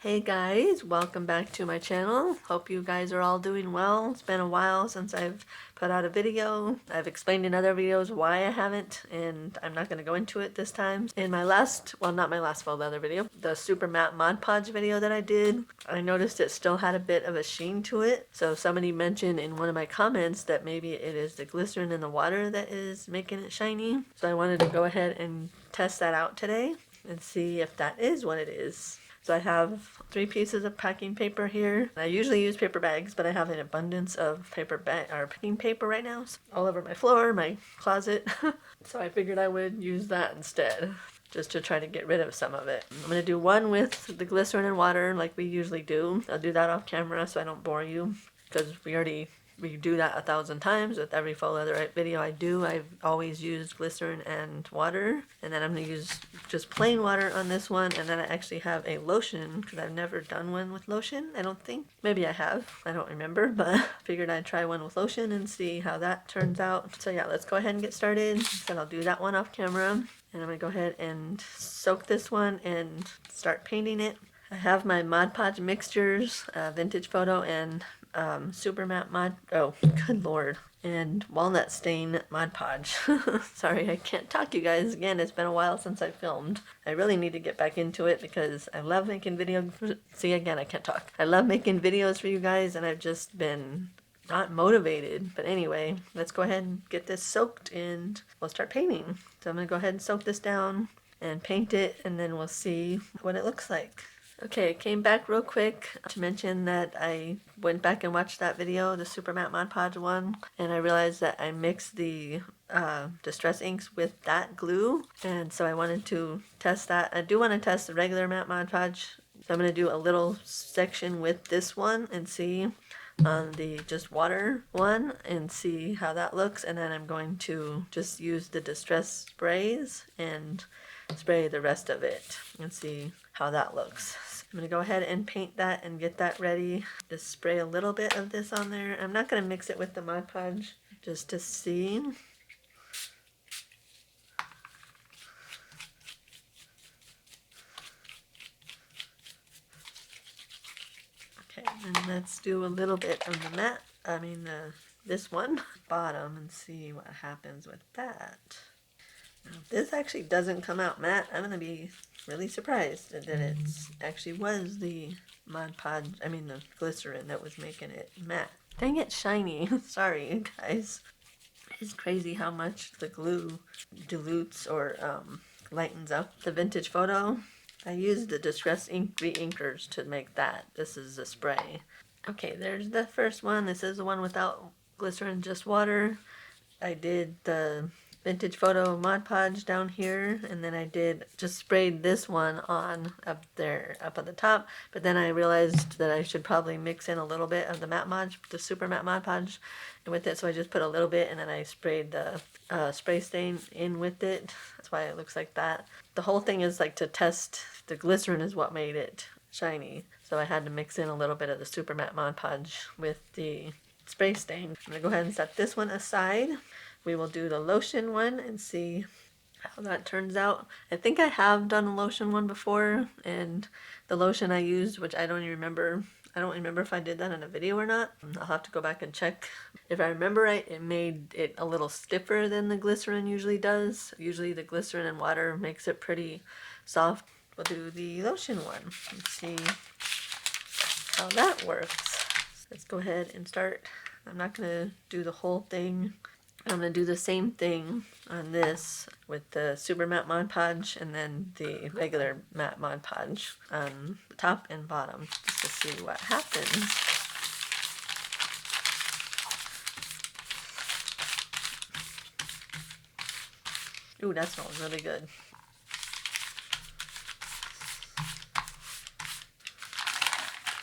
Hey guys, welcome back to my channel. Hope you guys are all doing well. It's been a while since I've put out a video. I've explained in other videos why I haven't, and I'm not going to go into it this time. In my last, well not my last, well the other video, the Super Matte Mod Podge video that I did, I noticed it still had a bit of a sheen to it. So somebody mentioned in one of my comments that maybe it is the glycerin in the water that is making it shiny. So I wanted to go ahead and test that out today and see if that is what it is. So I have 3 pieces of packing paper here. I usually use paper bags, but I have an abundance of packing paper right now, so all over my floor, my closet. So I figured I would use that instead, just to try to get rid of some of it. I'm going to do one with the glycerin and water like we usually do. I'll do that off camera so I don't bore you, because we do that 1,000 times with every full leather video I do. I've always used glycerin and water, and then I'm going to use just plain water on this one, and then I actually have a lotion, because I've never done one with lotion, I don't think. Maybe I have, I don't remember, but figured I'd try one with lotion and see how that turns out. So yeah, let's go ahead and get started. Then I'll do that one off camera, and I'm going to go ahead and soak this one and start painting it. I have my Mod Podge mixtures, Vintage Photo and Super Matte Mod, oh good lord, and Walnut Stain Mod Podge. Sorry, I can't talk, you guys. Again, it's been a while since I filmed. I really need to get back into it because I love making videos. See, again, I can't talk. I love making videos for you guys, and I've just been not motivated. But anyway, let's go ahead and get this soaked and we'll start painting. So I'm going to go ahead and soak this down and paint it, and then we'll see what it looks like. Okay, I came back real quick to mention that I went back and watched that video, the Super Matte Mod Podge one, and I realized that I mixed the Distress inks with that glue, and so I wanted to test that. I do want to test the regular Matte Mod Podge, so I'm going to do a little section with this one and see on the just water one and see how that looks, and then I'm going to just use the Distress sprays and spray the rest of it and see how that looks. I'm going to go ahead and paint that and get that ready. Just spray a little bit of this on there. I'm not going to mix it with the Mod Podge just to see. Okay, and let's do a little bit of the matte, this one, bottom, and see what happens with that. Now, if this actually doesn't come out matte, I'm going to be really surprised that it actually was the Mod Podge, the glycerin that was making it matte. Dang it, shiny. Sorry, guys. It's crazy how much the glue dilutes or lightens up the Vintage Photo. I used the Distress ink re-inkers to make that. This is a spray. Okay, there's the first one. This is the one without glycerin, just water. I did the Vintage Photo Mod Podge down here, and then I just sprayed this one on up there, up at the top, but then I realized that I should probably mix in a little bit of the Matte Mod, the Super Matte Mod Podge with it, so I just put a little bit, and then I sprayed the spray stain in with it. That's why it looks like that. The whole thing is like to test the glycerin is what made it shiny, so I had to mix in a little bit of the Super Matte Mod Podge with the spray stain. I'm going to go ahead and set this one aside. We will do the lotion one and see how that turns out. I think I have done a lotion one before, and the lotion I used, which I don't even remember, I don't remember if I did that in a video or not. I'll have to go back and check. If I remember right, it made it a little stiffer than the glycerin usually does. Usually the glycerin and water makes it pretty soft. We'll do the lotion one and see how that works. Let's go ahead and start. I'm not going to do the whole thing. I'm going to do the same thing on this with the Super Matte Mod Podge and then the regular Matte Mod Podge on the top and bottom just to see what happens. Ooh, that smells really good.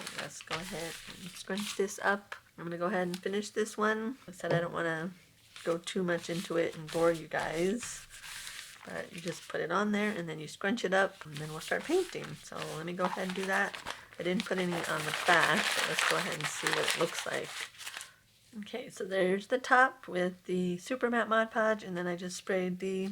Okay, let's go ahead and scrunch this up. I'm going to go ahead and finish this one. Like I said, I don't want to go too much into it and bore you guys, but you just put it on there and then you scrunch it up, and then we'll start painting. So let me go ahead and do that. I didn't put any on the back, but let's go ahead and see what it looks like. Okay, so there's the top with the Super Matte Mod Podge, and then I just sprayed the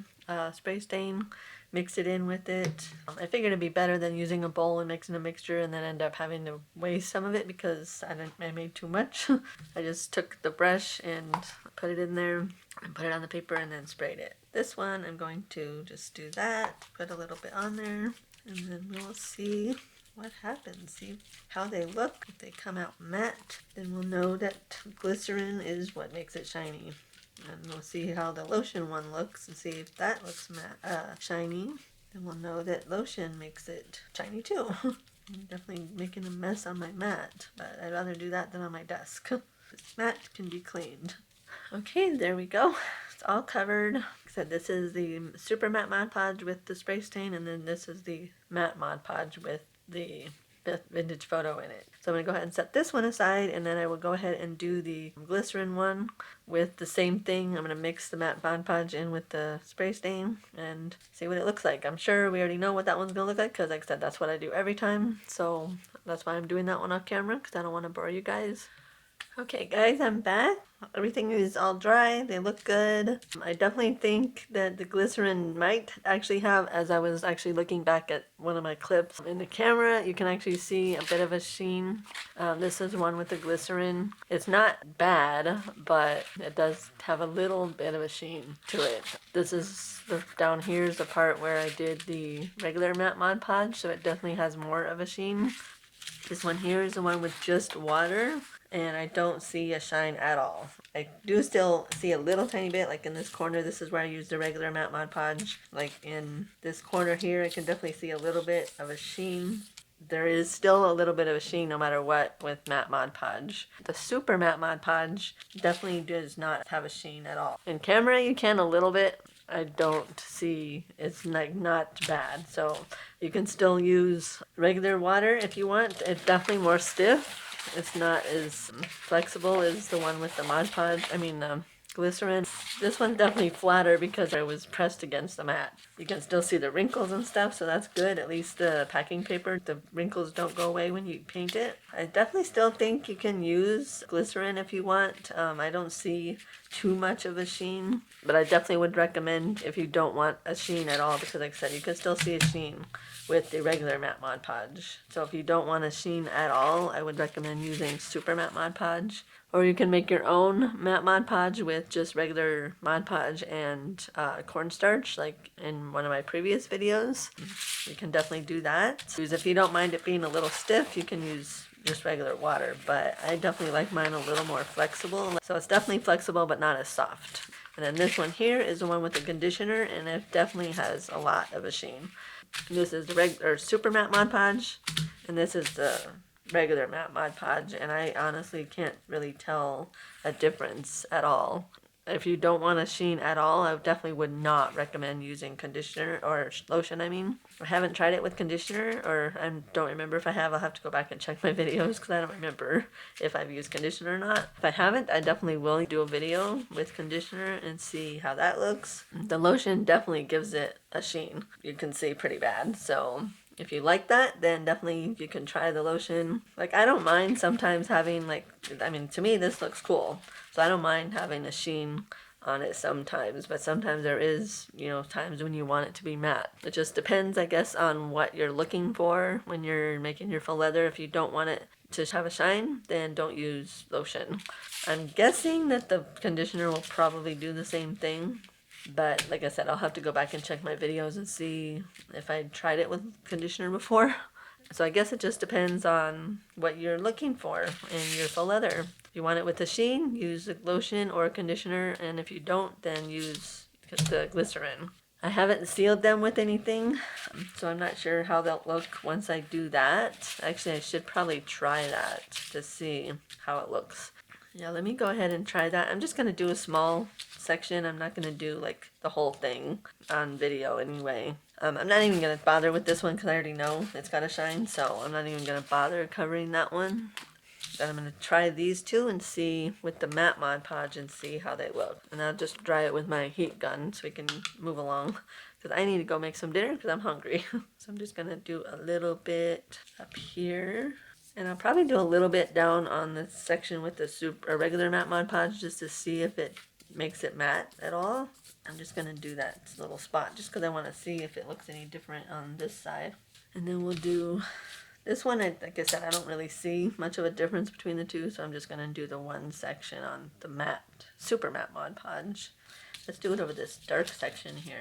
spray stain mix it in with it. I figured it'd be better than using a bowl and mixing a mixture and then end up having to waste some of it because I made too much. I just took the brush and put it in there and put it on the paper and then sprayed it. This one I'm going to just do that, put a little bit on there, and then we'll see what happens. See how they look. If they come out matte, then we'll know that glycerin is what makes it shiny. And we'll see how the lotion one looks and see if that looks matte, shiny. Then we'll know that lotion makes it shiny too. I'm definitely making a mess on my mat, but I'd rather do that than on my desk. This mat can be cleaned. Okay, there we go. It's all covered. Like I said, this is the Super Matte Mod Podge with the spray stain, and then this is the Matte Mod Podge with the vintage photo in it. So I'm going to go ahead and set this one aside, and then I will go ahead and do the glycerin one with the same thing. I'm going to mix the Matte Mod Podge in with the spray stain and see what it looks like. I'm sure we already know what that one's going to look like because, like I said, that's what I do every time. So that's why I'm doing that one off camera, because I don't want to bore you guys. Okay guys, I'm back. Everything is all dry. They look good. I definitely think that the glycerin might actually have, as I was actually looking back at one of my clips in the camera, you can actually see a bit of a sheen. This is one with the glycerin. It's not bad, but it does have a little bit of a sheen to it. This is down here is the part where I did the regular matte Mod Podge, so it definitely has more of a sheen. This one here is the one with just water, and I don't see a shine at all. I do still see a little tiny bit, like in this corner. This is where I use the regular matte Mod Podge. Like in this corner here, I can definitely see a little bit of a sheen. There is still a little bit of a sheen no matter what with matte Mod Podge. The Super Matte Mod Podge definitely does not have a sheen at all. In camera, you can a little bit. I don't see, it's like not bad. So you can still use regular water if you want. It's definitely more stiff. It's not as flexible as the one with the Mod Podge. Glycerin. This one's definitely flatter because I was pressed against the mat. You can still see the wrinkles and stuff, so that's good. At least the packing paper, the wrinkles don't go away when you paint it. I definitely still think you can use glycerin if you want. I don't see too much of a sheen, but I definitely would recommend if you don't want a sheen at all, because like I said, you can still see a sheen with the regular matte Mod Podge. So if you don't want a sheen at all, I would recommend using Super Matte Mod Podge. Or you can make your own matte Mod Podge with just regular Mod Podge and cornstarch, like in one of my previous videos. You can definitely do that. Because if you don't mind it being a little stiff, you can use just regular water. But I definitely like mine a little more flexible. So it's definitely flexible, but not as soft. And then this one here is the one with the conditioner, and it definitely has a lot of a sheen. This is the regular Super Matte Mod Podge, and this is the regular matte Mod Podge, and I honestly can't really tell a difference at all. If you don't want a sheen at all, I definitely would not recommend using conditioner or lotion. I haven't tried it with conditioner, or I don't remember if I have. I'll have to go back and check my videos because I don't remember if I've used conditioner or not. If I haven't, I definitely will do a video with conditioner and see how that looks. The lotion definitely gives it a sheen. You can see pretty bad, so if you like that, then definitely you can try the lotion. Like, I don't mind sometimes having, to me this looks cool. So I don't mind having a sheen on it sometimes, but sometimes there is, times when you want it to be matte. It just depends, I guess, on what you're looking for when you're making your faux leather. If you don't want it to have a shine, then don't use lotion. I'm guessing that the conditioner will probably do the same thing. But like I said, I'll have to go back and check my videos and see if I tried it with conditioner before. So I guess it just depends on what you're looking for in your faux leather. If you want it with a sheen, use a lotion or a conditioner. And if you don't, then use the glycerin. I haven't sealed them with anything, so I'm not sure how they'll look once I do that. Actually, I should probably try that to see how it looks. Yeah, let me go ahead and try that. I'm just going to do a small section. I'm not going to do like the whole thing on video anyway. I'm not even going to bother with this one because I already know it's got to shine, so I'm not even going to bother covering that one. Then I'm going to try these two and see with the matte Mod Podge and see how they look. And I'll just dry it with my heat gun so we can move along, because I need to go make some dinner because I'm hungry. So I'm just going to do a little bit up here. And I'll probably do a little bit down on the section with the regular matte Mod Podge just to see if it makes it matte at all. I'm just going to do that little spot just because I want to see if it looks any different on this side. And then we'll do this one. Like I said, I don't really see much of a difference between the two, so I'm just going to do the one section on the matte, super matte Mod Podge. Let's do it over this dark section here.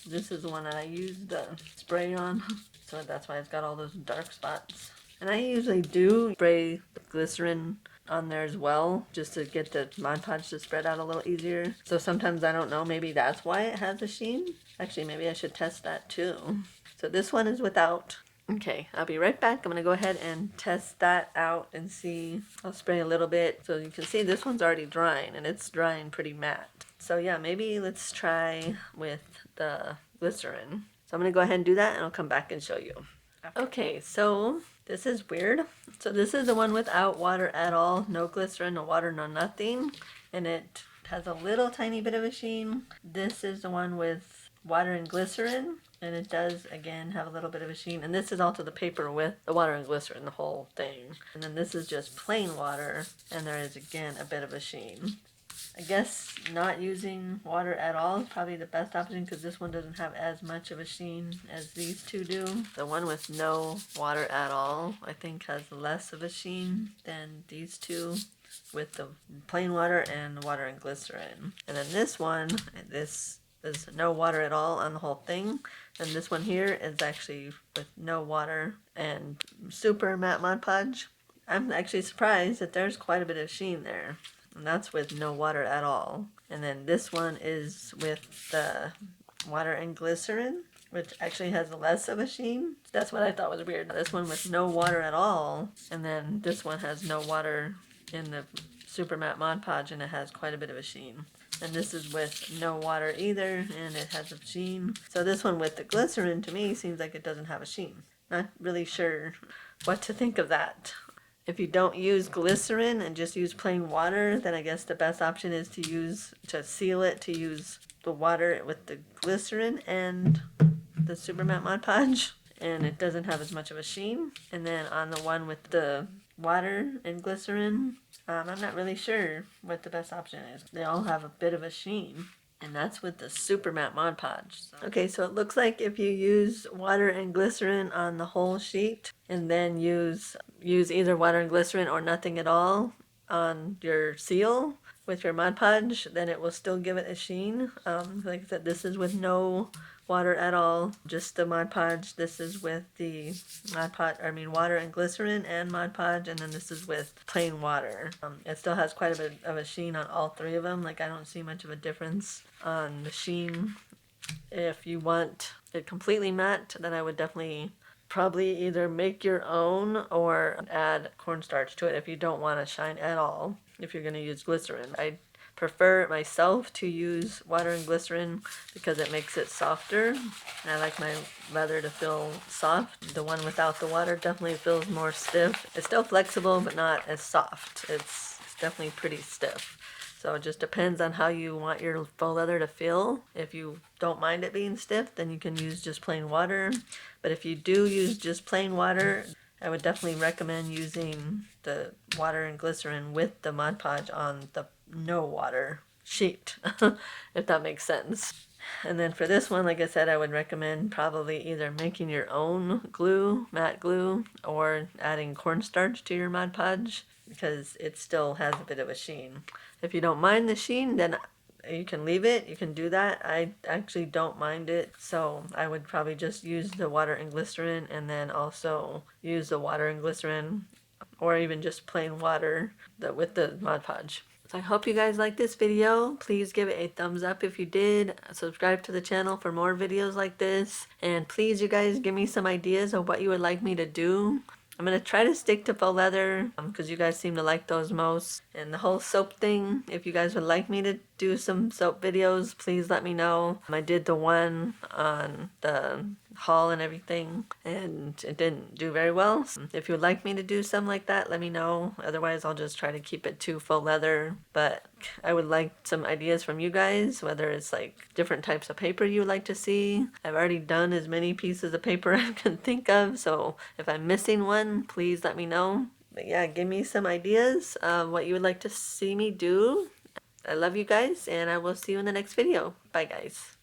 This is the one that I used the spray on, so that's why it's got all those dark spots. And I usually do spray the glycerin on there as well, just to get the Mod Podge to spread out a little easier. So sometimes I don't know, maybe that's why it has a sheen. Actually, maybe I should test that too. So this one is without. Okay, I'll be right back. I'm gonna go ahead and test that out and see. I'll spray a little bit. So you can see this one's already drying, and it's drying pretty matte. So yeah, maybe let's try with the glycerin. So I'm gonna go ahead and do that, and I'll come back and show you. Okay, so this is weird. So this is the one without water at all. No glycerin, no water, no nothing. And it has a little tiny bit of a sheen. This is the one with water and glycerin. And it does, again, have a little bit of a sheen. And this is also the paper with the water and glycerin, the whole thing. And then this is just plain water. And there is, again, a bit of a sheen. I guess not using water at all is probably the best option because this one doesn't have as much of a sheen as these two do. The one with no water at all, I think, has less of a sheen than these two with the plain water and water and glycerin. And then this one, this is no water at all on the whole thing. And this one here is actually with no water and super matte Mod Podge. I'm actually surprised that there's quite a bit of sheen there. And that's with no water at all. And then this one is with the water and glycerin, which actually has less of a sheen. That's what I thought was weird. This one with no water at all, and then this one has no water in the super matte Mod Podge, and it has quite a bit of a sheen. And this is with no water either, and it has a sheen. So this one with the glycerin, to me, seems like it doesn't have a sheen. Not really sure what to think of that. If you don't use glycerin and just use plain water, then I guess the best option is to seal it, to use the water with the glycerin and the super matte Mod Podge. And it doesn't have as much of a sheen. And then on the one with the water and glycerin, I'm not really sure what the best option is. They all have a bit of a sheen. And that's with the super matte Mod Podge. Okay, so it looks like if you use water and glycerin on the whole sheet and then use either water and glycerin or nothing at all on your seal with your Mod Podge, then it will still give it a sheen. Like I said, this is with no water at all, just the Mod Podge. This is with the water and glycerin and Mod Podge, and then this is with plain water. It still has quite a bit of a sheen on all three of them. Like, I don't see much of a difference on the sheen. If you want it completely matte, then I would definitely probably either make your own or add cornstarch to it if you don't want to shine at all, if you're going to use glycerin. I prefer myself to use water and glycerin because it makes it softer, and I like my leather to feel soft. The one without the water definitely feels more stiff. It's still flexible, but not as soft. It's definitely pretty stiff. So it just depends on how you want your faux leather to feel. If you don't mind it being stiff, then you can use just plain water. But if you do use just plain water, I would definitely recommend using the water and glycerin with the Mod Podge on the no water sheet, if that makes sense. And then for this one, like I said, I would recommend probably either making your own glue, matte glue, or adding cornstarch to your Mod Podge because it still has a bit of a sheen. If you don't mind the sheen, then you can leave it. You can do that. I actually don't mind it, so I would probably just use the water and glycerin and then also use the water and glycerin or even just plain water with the Mod Podge. So I hope you guys liked this video. Please give it a thumbs up if you did. Subscribe to the channel for more videos like this. And please, you guys, give me some ideas of what you would like me to do. I'm going to try to stick to faux leather because you guys seem to like those most. And the whole soap thing, if you guys would like me to do some soap videos, please let me know. I did the one on the haul and everything, and it didn't do very well. So if you would like me to do something like that, let me know. Otherwise, I'll just try to keep it to faux leather. But I would like some ideas from you guys, whether it's like different types of paper you would like to see. I've already done as many pieces of paper I can think of, so if I'm missing one, please let me know. But yeah, give me some ideas of what you would like to see me do. I love you guys, and I will see you in the next video. Bye, guys.